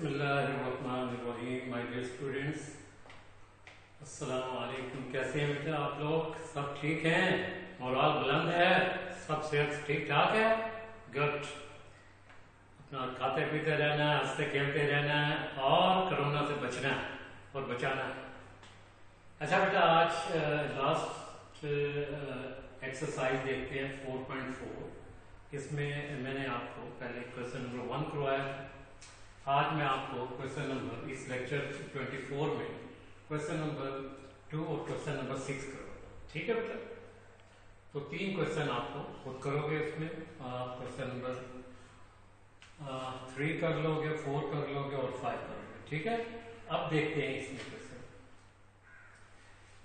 बिस्मिल्लाहिर्रहमानिर्रहीम। My dear students, अस्सलाम वालेकुम। कैसे हैं बेटा आप लोग? सब ठीक हैं? मोराल बुलंद है? सब सेहत ठीक ठाक है? गुड। अपना खाते पीते रहना है, हंसते खेलते रहना है और कोरोना से बचना है और बचाना है। अच्छा बेटा, आज लास्ट एक्सरसाइज देखते हैं 4.4। इसमें मैंने आपको पहले क्वेश्चन नंबर 1 करवाया था। आज मैं आपको क्वेश्चन नंबर इस लेक्चर 24 में क्वेश्चन नंबर 2 और क्वेश्चन नंबर 6 करूँगा। ठीक है बेटा? तो 3 क्वेश्चन आपको खुद करोगे। इसमें आप क्वेश्चन नंबर 3 कर लोगे, 4 कर लोगे और 5 करोगे। ठीक है? अब देखते हैं इसमें क्वेश्चन।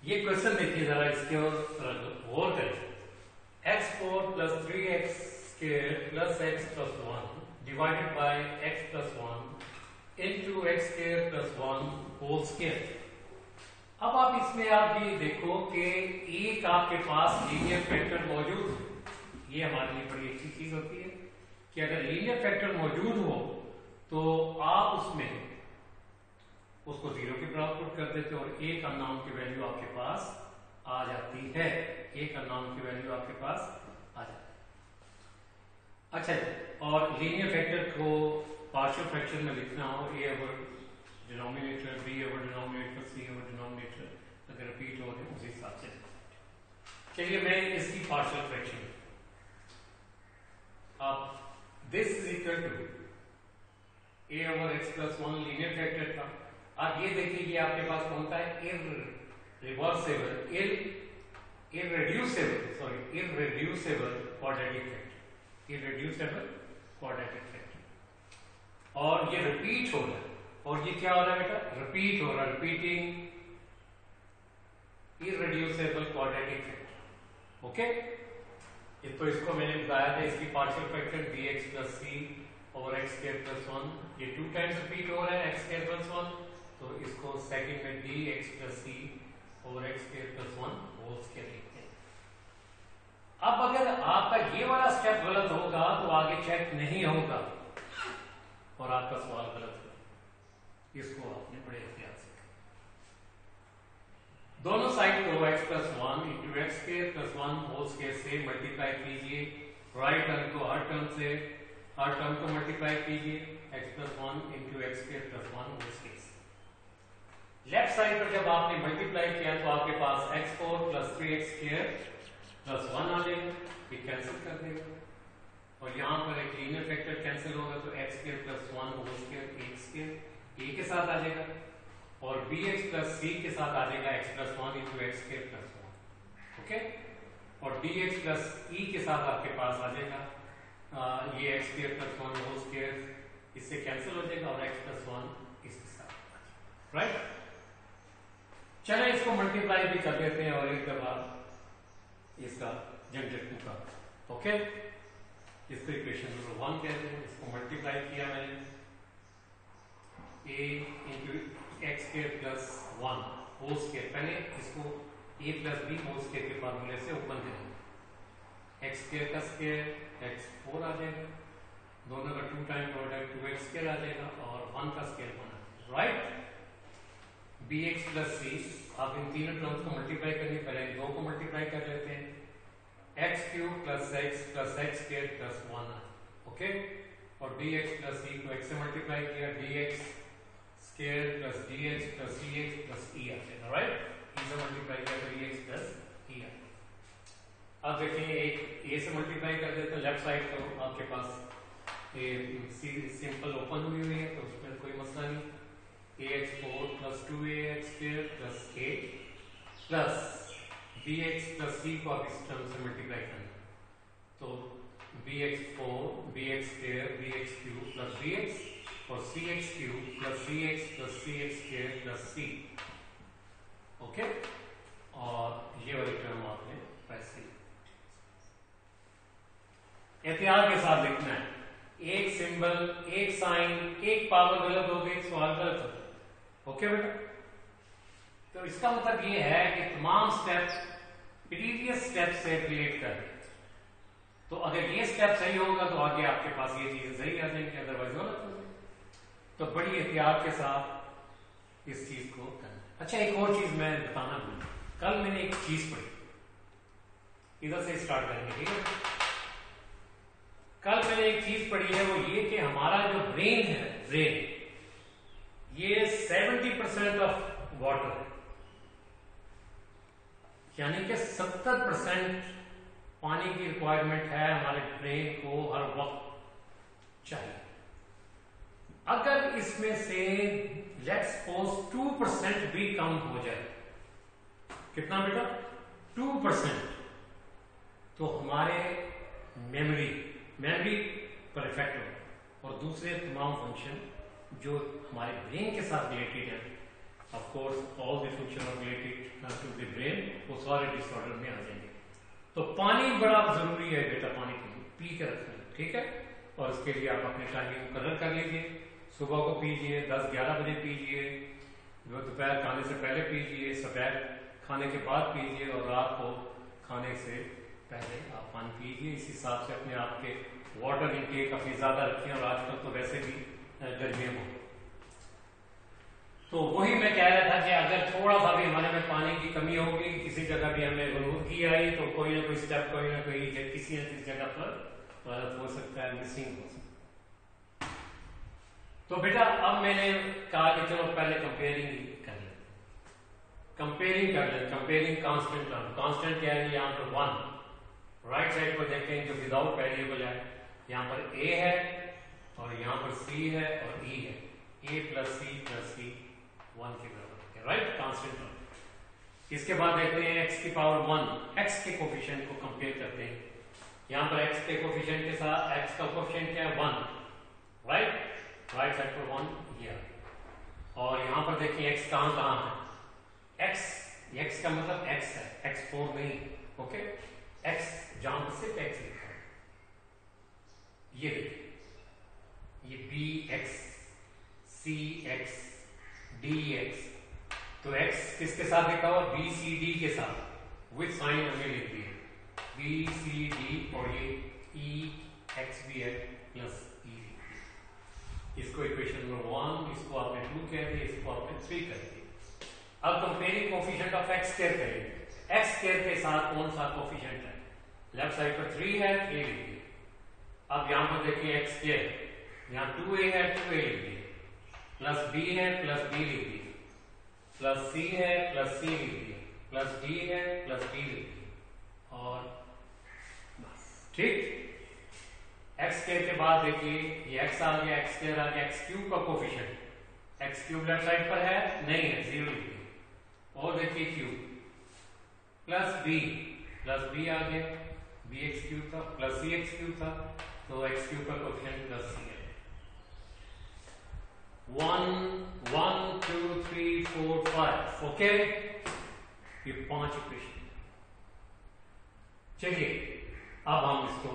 ये क्वेश्चन देखिए जरा, इसके गौर करें। x4 + 3x² + x + 1 divided by x + 1 into x² + 1 whole square। अब आप इसमें आप ये देखो कि एक आपके पास लीनियर फैक्टर मौजूद है। ये हमारे लिए बड़ी अच्छी चीज होती है कि अगर लीनियर फैक्टर मौजूद हो तो आप उसमें उसको 0 के बराबर पुट कर देते हो और एक अननोन की वैल्यू आपके पास आ जाती है। एक अननोन की वैल्यू आपके पास आ जाती है। अच्छा, और लीनियर फैक्टर को पार्शियल फ्रैक्शन में लिखना हो, a over denominator, b over denominator, c over denominator, अगर रिपीट हो तो उसी हिसाब से। चलिए मैं इसकी पार्शियल फ्रैक्शन, अब this is equal to a over x + 1 linear factor था। अब ये देखिए, ये आपके पास कौन सा है? इररेड्यूसिबल क्वाड्रेटिक फैक्टर। इररेड्यूसिबल क्वाड्रेटिक फैक्टर, और ये रिपीट हो रहा है। और ये क्या हो रहा है बेटा? रिपीट हो रहा है, रिपीटिंग इररेड्यूसिबल क्वाड्रेटिक फैक्टर। ओके, ये तो इसको मैंने बताया था, इसकी partial fraction bx + c over x² + 1। ये 2 टाइम्स रिपीट हो रहा है x² + 1, तो इसको सेकंड में dx + c over x² + 1 whole square लिखते हैं। अब अगर आपका ये वाला स्टेप गलत होगा तो आगे चेक नहीं होगा और आपका सवाल गलत होगा। इसको आपने बड़े एहतियात से दोनों साइड को x + 1 into x² + 1 whole square से मल्टीप्लाई कीजिए। राइट टर्म को हर टर्म को मल्टीप्लाई कीजिए, x + 1 into x² + 1 whole square. Left side पर जब आपने मल्टीप्लाई किया तो आपके पास x4 + 3x² + 1 आ जाएगा, ये कैंसिल कर देगा और यहां पर एक लीनियर फैक्टर कैंसिल होगा तो x² + 1 होल स्क्वायर एक स्क्वायर a के साथ आ जाएगा और bx + c के साथ आ जाएगा x + 1 into x² + 1। ओके, और dx + e के साथ आपके पास आ जाएगा ये x² + 1 होल स्क्वायर, इससे कैंसिल हो जाएगा और x + 1 इसके साथ। राइट, चलो इसको मल्टीप्लाई भी कर देते हैं और एक दफा इसका जनरेट कर। ओके, इसको इक्वेशन नंबर 1 कहते हैं। इसको मल्टीप्लाई किया मैंने a into x² + 1 whole square. पहले इसको a + b होल स्क्वायर के फार्मूले से ओपन करेंगे। x² का स्क्वायर x4 आ जाएगा, दोनों का 2 टाइम प्रोडक्ट 2x² आ जाएगा और 1 का स्क्वायर 1। राइट, bx + c, आप इन तीनों टर्म्स को मल्टीप्लाई करने, पहले इन दो को मल्टीप्लाई कर लेते हैं। x³ + x + x² + 1। ओके, और dx + c को x से मल्टीप्लाई किया, dx² + dx + cx + e आ जाएगा। राइट, e से मल्टीप्लाई किया तो dx + e आ जाएगा। अब देखिए एक a से मल्टीप्लाई कर देते हैं, लेफ्ट साइड तो आपके पास सिंपल ओपन हुई है तो उसमें कोई मसला नहीं। ax4 + 2ax² + 8 plus bx + c को आप इस टर्म से मल्टीप्लाई करना, तो bx4 bx² bx³ + bx और cx³ + cx + cx² + c। Okay, और ये वाली टर्म आपने वैसे एहतियात के साथ लिखना है। एक सिंबल, एक साइन, एक पावर गलत हो गई, सवाल गलत हो गया। ओके बेटा, तो इसका मतलब ये है कि तमाम स्टेप प्रीवियस स्टेप से रिलेट कर। तो अगर ये स्टेप सही होगा तो आगे आपके पास ये चीजें सही आ जाएंगी, अदरवाइज गलत हो जाएगी। तो बड़ी एहतियात के साथ इस चीज को करना। अच्छा, एक और चीज मैं बताना भूल, कल मैंने एक चीज पढ़ी, इधर से स्टार्ट करेंगे, ठीक है। कल मैंने एक चीज पढ़ी है, वो ये कि हमारा जो ब्रेन है, ब्रेन ये 70% ऑफ वाटर है, यानी कि 70% पानी की रिक्वायरमेंट है हमारे ब्रेन को हर वक्त चाहिए। अगर इसमें से लेट्स सपोज 2% भी कम हो जाए, कितना बेटा 2%, तो हमारे मेमोरी पर इफेक्ट हो और दूसरे तमाम फंक्शन जो हमारे ब्रेन के साथ रिलेटेड है, of course all the function are related to the brain, वो सारे डिसऑर्डर में आ जाएंगे। तो पानी बड़ा जरूरी है बेटा, पानी पी के रखना, ठीक है। और उसके लिए आप अपने टाइमिंग मुकर्रर कर लीजिए, सुबह को पीजिए 10-11 बजे पीजिए, दोपहर खाने से पहले पीजिए, दोपहर खाने के बाद पीजिए और रात को खाने से पहले आप पानी पीजिए। इस हिसाब से अपने आप के वाटर इनटेक काफी ज्यादा रखिए, और आजकल तो वैसे भी गर्मियों में, तो वही मैं कह रहा था कि अगर थोड़ा सा भी हमारे में पानी की कमी होगी, किसी जगह भी हमें ज़रूरत आई, तो कोई ना कोई स्टेप, कोई ना कोई किसी न किसी जगह पर गलत हो सकता है, मिसिंग हो सकता है। तो बेटा अब मैंने कहा कि चलो पहले कंपेयरिंग कर लें, कंपेयरिंग कांस्टेंट टर्म। कांस्टेंट क्या है, यहाँ पर 1, राइट साइड पर देखते हैं जो विदाउट वेरिएबल है, यहाँ पर a है और यहाँ पर c है और e है, a प्लस c 1 के बराबर है, राइट, कांस्टेंट टर्म। इसके बाद देखते हैं x की पावर 1, x के कोफिशिएंट को कंपेयर करते हैं। यहाँ पर x के कोफिशिएंट के साथ x का कोफिशिएंट क्या है 1, राइट साइड पर 1 ये, और यहाँ पर देखिए x कहाँ है, x का मतलब x है, x 4 नहीं, ओके, x जहां पर सिर्फ x लिखा है, ये देखिए, ये bx cx dx, तो x किसके साथ लिखा हुआ, bcd के साथ, विद साइन हमने लिख दिया bcd, और ये ex भी है प्लस e, इसको इक्वेशन नंबर 1, इसको आपने 2 कह दिया, इसको आपने 3 कर दिया। अब comparing coefficient of x square करेंगे, x स्क्वायर के साथ कौन सा कोफिशिएंट है, लेफ्ट साइड पर 3 है, 3 लिख दिए। अब यहां पर देखिए x स्क्वायर, यहाँ 2a है, 2a लिख दिए, प्लस b है, प्लस b लिख दिए, प्लस c है, प्लस c लिख दिए, प्लस d है, प्लस d लिख दिए, और बस, ठीक। x स्क्वायर के बाद देखिए ये x आ गया, x स्क्वायर आ गया, x क्यूब का coefficient, x cube left side पर है, नहीं है, 0 लिख दिए, और देखिए क्यूब प्लस b आ गया, bx क्यूब था प्लस cx क्यूब था, तो x क्यूब का कोफिशिएंट प्लस c है। 1 1 2 3 4 5, ओके, ये 5 इक्वेशन। चलिए अब हम इसको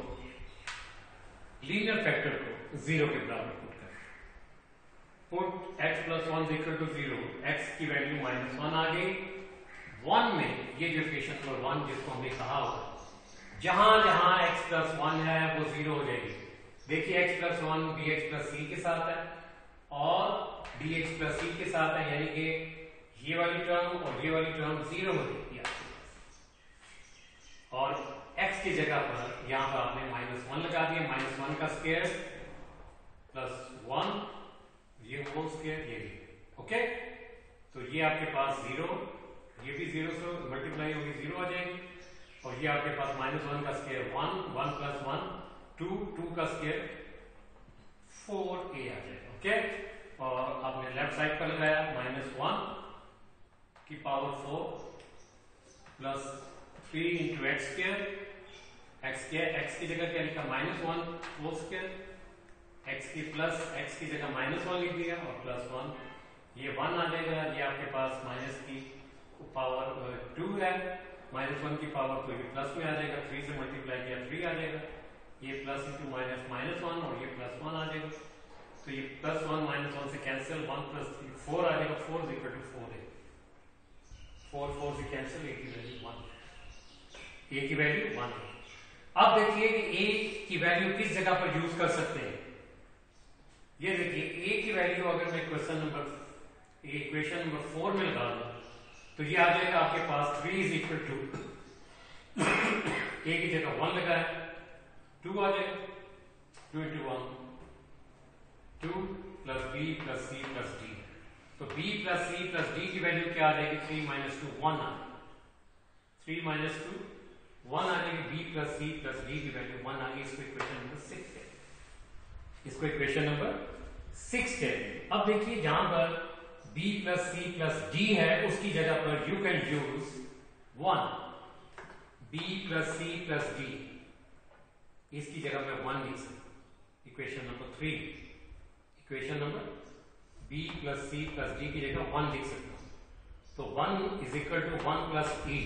लीनियर फैक्टर को 0 के बराबर पुट करें। Put x plus 1 equal to 0, x की वैल्यू -1 आ गई। 1 में ये जो इक्वेशन नंबर 1 जिसको हमने कहा होगा, जहां जहां x प्लस 1 है वो 0 हो जाएगी। देखिए x plus 1 bx plus c के साथ है और dx प्लस c के साथ है, यानी कि ये वाली टर्म और ये वाली टर्म 0 हो जाएगी आपके पास, और x की जगह पर यहां पर आपने -1 लगा दिया, -1 का स्क्वायर प्लस 1, ये होल स्क्वायर, ये भी, ओके। तो ये आपके पास 0, ये भी 0 से मल्टीप्लाई होगी 0 आ जाएगी, और ये आपके पास -1 का स्क्वायर 1, 1 प्लस 1 2, 2 का स्क्वायर 4a आ जाएगा, ओके। और आपने लेफ्ट साइड पर लगाया -1 की power 4 plus 3 into x square, x की जगह क्या लिखा, -1 होल स्क्वायर, x की जगह -1 लिख दिया और प्लस 1, ये 1 आ जाएगा। ये आपके पास माइनस की पावर 2 है, -1 की पावर, तो ये प्लस में आ जाएगा, 3 से मल्टीप्लाई किया 3 आ जाएगा, ये प्लस इंटू माइनस -1 और ये प्लस 1 आ जाएगा, तो ये प्लस 1 -1 से कैंसिल, 1 प्लस 3 4 आ जाएगा, 4 इज इक्वल टू 4 है, 4 से कैंसिल, a की वैल्यू 1, a की वैल्यू 1 है। अब देखिए कि a की वैल्यू किस जगह पर यूज कर सकते हैं, ये देखिए ए की वैल्यू अगर मैं इक्वेशन नंबर 4 में लगा दूं तो ये आ जाएगा आपके पास 3 इज इक्वल टू ए की जगह 1 लगाए 2 आ जाएगा 2 into 1 2 plus B plus C plus D. तो b plus C plus D की वैल्यू क्या आ जाएगी 3 माइनस 2 1 आ 3 माइनस 2 1 आ जाएगी b plus C plus D की वैल्यू 1 आ गई। इसको इक्वेशन नंबर 6 कहते हैं। इसको इक्वेशन नंबर 6 कहते हैं। अब देखिए जहां पर b plus C plus D है उसकी जगह पर you can use 1 b plus C plus D, इसकी जगह में 1 लिख सकते। Equation number 3 equation number b plus C plus D की जगह 1 लिख सकता हूं। तो 1 is equal to 1 plus e,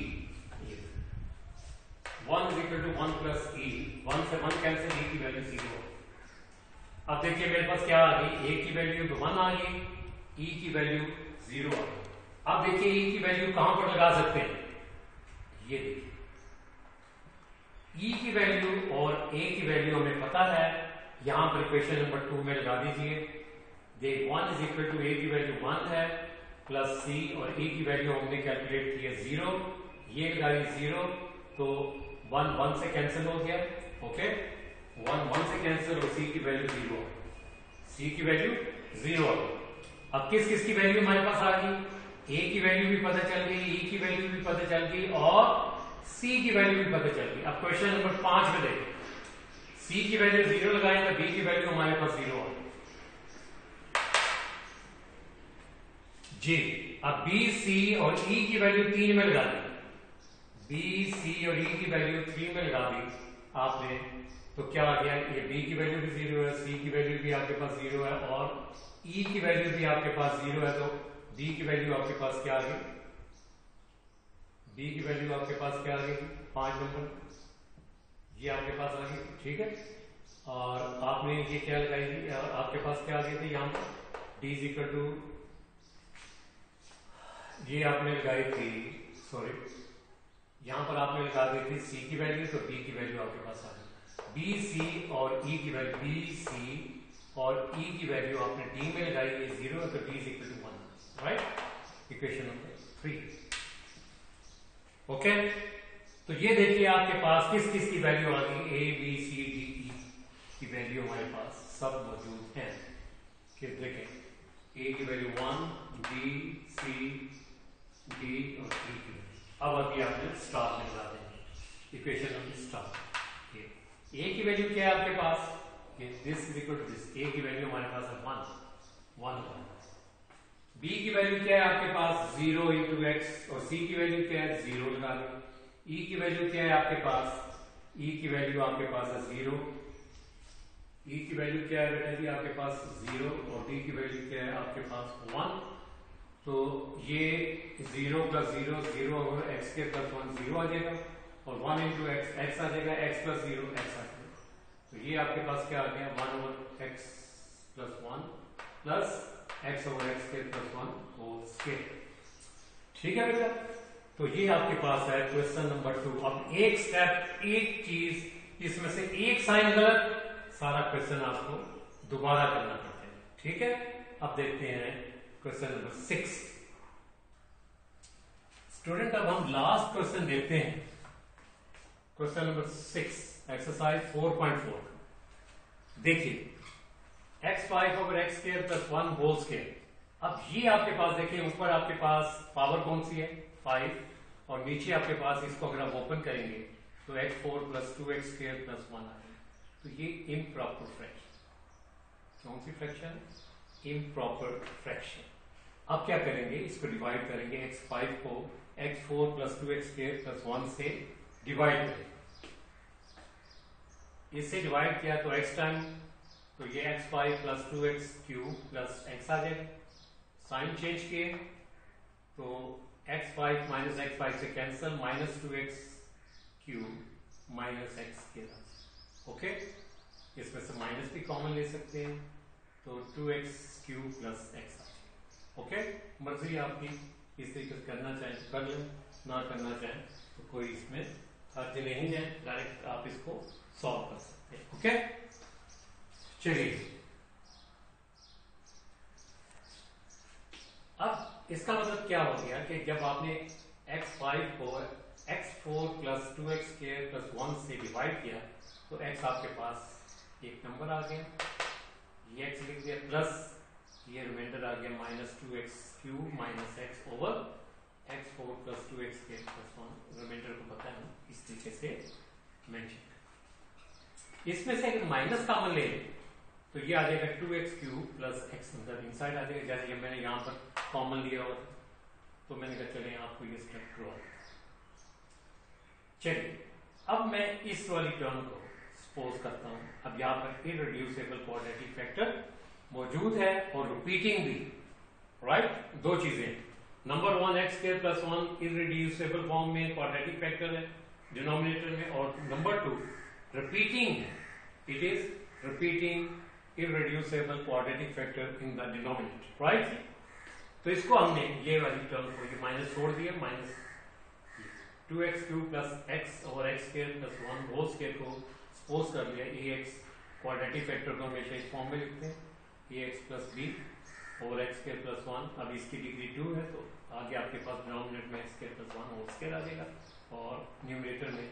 1 is equal to 1 plus e, 1 से 1 कैंसिल, e की वैल्यू 0। अब देखिए मेरे पास क्या आ गई, a की वैल्यू तो 1 आ गई, e की वैल्यू 0 आ गई। अब देखिए e की वैल्यू कहां पर लगा सकते हैं, ये देखिए e की वैल्यू और a की वैल्यू हमें पता है, यहां पर इक्वेशन नंबर 2 में लगा दीजिए। देख 1 इज इक्वल टू a की वैल्यू 1 है प्लस c और e की वैल्यू हमने कैलकुलेट की है 0, ये लगाई 0 तो 1 1 से कैंसिल हो गया। ओके 1 1 से कैंसिल और c की वैल्यू 0, c की वैल्यू 0 आ गई। अब किस किस की वैल्यू हमारे पास आ गई, a की वैल्यू भी पता चल गई, e की वैल्यू भी पता चल गई और c की वैल्यू भी पता चल गई। अब क्वेश्चन नंबर 5 में देखें, c की वैल्यू 0 लगाएं तो b की वैल्यू हमारे पास 0 आ गई जी। अब b c और e की वैल्यू 3 में लगा दी, b c और e की वैल्यू 3 में लगा दी आपने, तो क्या आ गया, ये b की वैल्यू भी 0 है, c की वैल्यू भी आपके पास 0 है और e की वैल्यू भी आपके पास 0 है। तो b की वैल्यू आपके पास क्या आ गई, b की वैल्यू आपके पास क्या आ गई 5 नंबर, ये आपके पास आ गई। ठीक है, और आपने ये क्या लगाई थी, आपके पास क्या आ गई थी यहाँ पर d इज इक्वल टू, ये आपने लगाई थी, सॉरी यहां पर आपने लगा दी थी c की वैल्यू, तो b की वैल्यू आपके पास आ गई। b c और e की वैल्यू, b c और e की वैल्यू आपने d में लगाई, ये 0 है तो d is equal to 1, right. Equation number 3। Okay, तो ये देखिए आपके पास किस किस की वैल्यू आ गई, a b c d e की वैल्यू हमारे पास सब मौजूद है। कि देखें a की वैल्यू 1 b c d और e की। अब अभी आपने स्टार में लगा देंगे इक्वेशन नंबर स्टार। a की वैल्यू क्या है आपके पास, this is equal to this, a की वैल्यू हमारे पास है 1 b की वैल्यू क्या है आपके पास 0 इंटू एक्स और c की वैल्यू क्या है 0 लगा दें। e की वैल्यू क्या है आपके पास, e की वैल्यू आपके पास है 0, e की वैल्यू क्या है बेटा जी आपके पास 0 और d की वैल्यू क्या है आपके पास 1। तो ये 0 प्लस 0 0 और x के प्लस 1 0 आ जाएगा और 1 इंटू एक्स एक्स आ जाएगा, x प्लस 0 x आ जाएगा। तो ये आपके पास क्या आ गया 1 over x plus 1 plus x over x के प्लस 1 होल स्क्वायर। ठीक है बेटा, तो ये आपके पास है क्वेश्चन नंबर 2। अब एक स्टेप, एक चीज इसमें से एक साइन गलत, सारा क्वेश्चन आपको दोबारा करना पड़ता है। ठीक है, अब देखते हैं क्वेश्चन नंबर 6। स्टूडेंट अब हम लास्ट क्वेश्चन देखते हैं, क्वेश्चन नंबर 6 एक्सरसाइज 4.4। देखिए x5 over x square plus 1 whole square. अब ये आपके पास देखिए ऊपर आपके पास पावर कौन सी है 5 और नीचे आपके पास इसको अगर आप ओपन करेंगे तो x4 plus 2x square plus 1 आ जाएगा। तो ये इम्प्रॉपर फ्रैक्शन, कौन सी फ्रैक्शन, इम्प्रॉपर फ्रैक्शन। अब क्या करेंगे, इसको डिवाइड करेंगे, x5 को x4 plus 2x square plus 1 से डिवाइड करेंगे। इससे डिवाइड किया तो x टाइम, तो ये x5 plus 2x cube plus x आ जाएगा। साइन चेंज किए तो x5 माइनस x5 से cancel, minus 2x cube minus x के साथ। ओके, इसमें से माइनस भी कॉमन ले सकते हैं तो 2x cube plus x। Okay, मर्जी आपकी, इस तरीके से करना चाहें तो कर लें, ना करना चाहें तो कोई इसमें हर्ज नहीं है, डायरेक्ट आप इसको सॉल्व कर सकते हैं। ओके, चलिए इसका मतलब क्या हो गया कि जब आपने x5 को x4 plus 2x square plus 1 से डिवाइड किया तो x आपके पास एक नंबर आ गया, ये x लिख दिया, प्लस ये रिमाइंडर आ गया minus 2x cube minus x over x4 plus 2x square plus 1। Reminder को पता है ना, इस तरीके से मेंशन। इसमें से अगर माइनस कॉमन ले तो ये आ जाएगा 2x क्यूब प्लस x अंदर इनसाइड आ जाएगा, जैसे ये मैंने यहाँ पर कॉमन लिया हो तो मैंने कहा चले आपको ये स्टेप ड्रॉ। चलिए अब मैं इस वाली टर्म को सपोज करता हूं, अब यहाँ पर इररिड्यूसिबल क्वाड्रेटिक फैक्टर मौजूद है और रिपीटिंग भी, राइट। दो चीजें, number 1 x square plus 1 irreducible form में क्वाड्रेटिक फैक्टर है डिनोमिनेटर में, और नंबर 2 रिपीटिंग है, it is repeating irreducible quadratic factor in the denominator, right? तो इसको हमने ये वाली टर्म को ये माइनस छोड़ दिया, minus 2x cube plus x over x square plus 1 whole square को सपोज कर लिया ax। क्वाड्रेटिक फैक्टर को हमेशा इस फॉर्म में लिखते हैं ax plus b over x square plus 1। अब इसकी डिग्री 2 है तो आगे आपके पास डिनोमिनेटर में x square plus 1 whole square आ जाएगा, और न्यूमरेटर में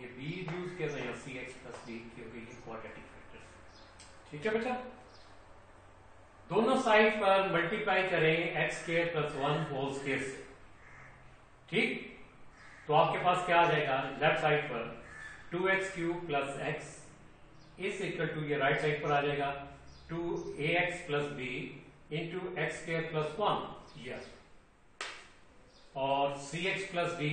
ये b यूज किया था, यहाँ cx प्लस b, क्योंकि ये क्वाड्रेटिक। ठीक है बच्चा, दोनों साइड पर मल्टीप्लाई करें x square plus 1 whole square से, ठीक। तो आपके पास क्या आ जाएगा, लेफ्ट साइड पर 2x cube plus x is equal to, ये राइट साइड पर आ जाएगा 2ax plus b into x square plus 1 yes, और cx प्लस d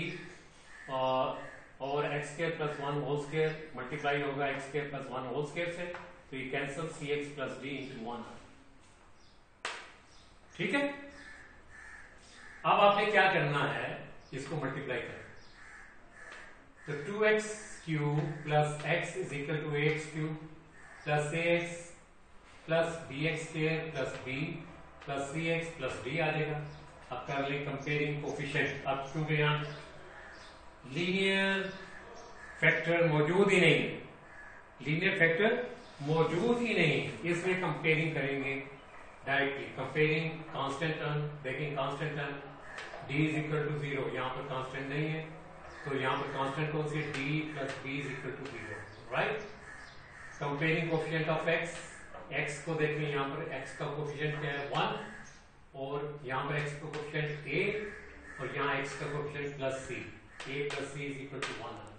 और x square plus 1 whole square multiply होगा x square plus 1 whole square से, तो ये cancel cx plus d into 1। ठीक है, अब आपने क्या करना है, इसको मल्टीप्लाई करें, तो 2x cube plus x is equal to ax cube plus ax plus bx square plus b plus cx plus d आ जाएगा। अब कर ले कंपेयरिंग कोफिशिएंट, अब क्योंकि यहां लीनियर फैक्टर मौजूद ही नहीं है, लीनियर फैक्टर मौजूद ही नहीं है, इसमें कंपेयरिंग करेंगे डायरेक्टली। कंपेयरिंग कांस्टेंट टर्म, देखें constant term d is equal to 0, यहाँ पर कांस्टेंट नहीं है तो यहाँ पर कांस्टेंट कौन सी है, d plus b is equal to 0, right. Comparing coefficient of x को देखें, यहाँ पर x का कोफिशिएंट क्या है 1, और यहाँ पर x का कोफिशिएंट a, और यहाँ x का coefficient plus c, a plus c is equal to 1।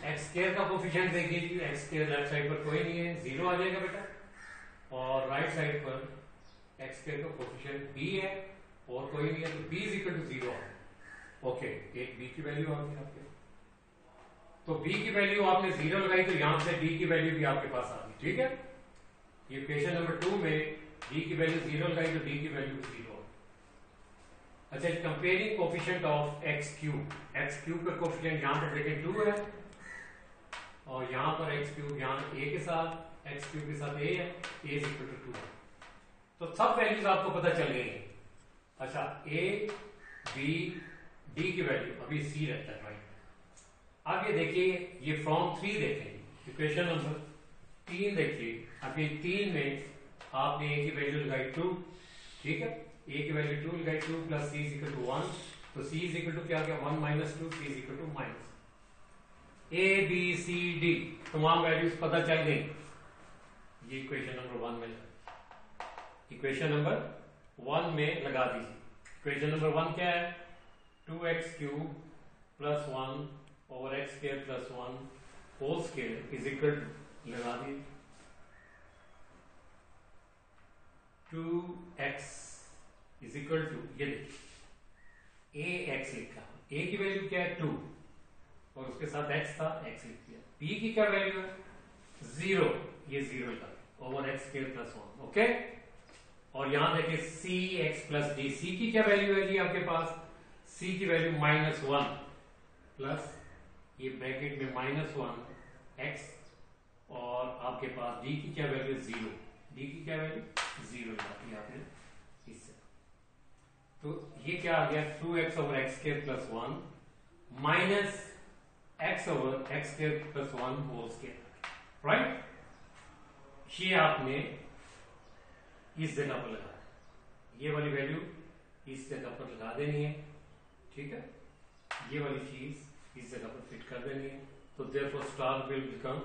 X square का कोफिशिएंट देखिए, एक्स स्क्वायर लेफ्ट साइड पर कोई नहीं है, 0 आ जाएगा बेटा, और राइट साइड पर एक्स स्क्वायर का कोफिशिएंट b है और कोई नहीं है, तो b is equal to 0। Okay, एक b की वैल्यू आ गई आपके, तो b की वैल्यू आपने 0 लगाई तो यहां से d की वैल्यू भी आपके पास आ गई। ठीक है, ये क्वेश्चन नंबर 2 में d की वैल्यू 0 लगाई तो d की वैल्यू 0। अच्छा, comparing coefficient of x cube का कोफिशिएंट यहां पर देखें 2 है, और यहां पर x क्यूब यहाँ a के साथ, x क्यूब के साथ a है, a इज इक्वल टू 2, तो सब वैल्यूज आपको पता चल गई है। अच्छा, a b d की वैल्यू अभी c रहता है, राइट। अब ये देखिए, ये फ्रॉम 3 देखें, इक्वेशन नंबर 3 देखिए, अब ये 3 में आपने a की वैल्यू लगाई 2, ठीक है, a की वैल्यू 2 लगाई, 2 plus c is equal to 1, तो c इज इक्वल टू क्या गया 1 minus 2, c is equal to minus a b c d, तमाम वैल्यूज पता चल गई। ये इक्वेशन नंबर 1 में, इक्वेशन नंबर 1 में लगा दीजिए। इक्वेशन नंबर 1 क्या है, 2x cube plus 1 over x square plus 1 whole square is equal to, लगा दीजिए 2x इज इक्वल टू, ये देखिए ax लिखा, a की वैल्यू क्या है 2 और उसके साथ x था, x लिख दिया। b की क्या वैल्यू है 0, ये 0 था over x square plus 1, okay. और यहां देखिए c x plus d, c की क्या वैल्यू है जी आपके पास, c की वैल्यू -1 प्लस ये ब्रैकेट में -1 x, और आपके पास d की क्या वैल्यू 0, d की क्या वैल्यू 0 आती है आपने इससे, तो ये क्या आ गया 2x over x square plus 1 minus x over x square plus 1 whole square, right. ये आपने इस जगह पर लगाया, ये वाली वैल्यू इस जगह पर लगा देनी है, ठीक है। ये वाली चीज इस जगह पर फिट कर देनी है। तो देयरफॉर स्टार विल बिकम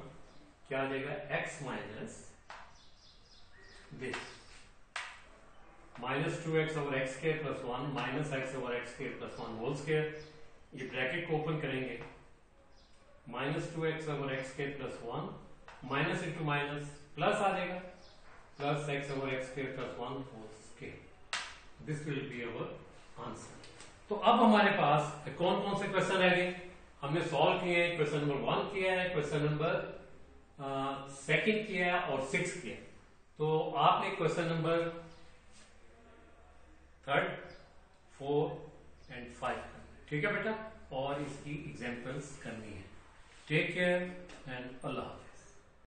क्या आ जाएगा, x minus this minus 2x over x square plus 1 minus x over x square plus 1 whole square. ये ब्रैकेट को ओपन करेंगे, minus 2x over x square plus 1 minus into minus plus आ जाएगा, plus x over x square plus 1 whole square. This will be our answer. तो अब हमारे पास कौन कौन से क्वेश्चन रह गए, हमने सॉल्व किए हैं। क्वेश्चन नंबर 1 किया है, क्वेश्चन नंबर सेकंड किया है और 6 किया है। तो आपने क्वेश्चन नंबर 3, 4 एंड 5 करना है, ठीक है बेटा, और इसकी एग्जांपल्स करनी है। टेक केयर एंड अल्लाह हाफिज़।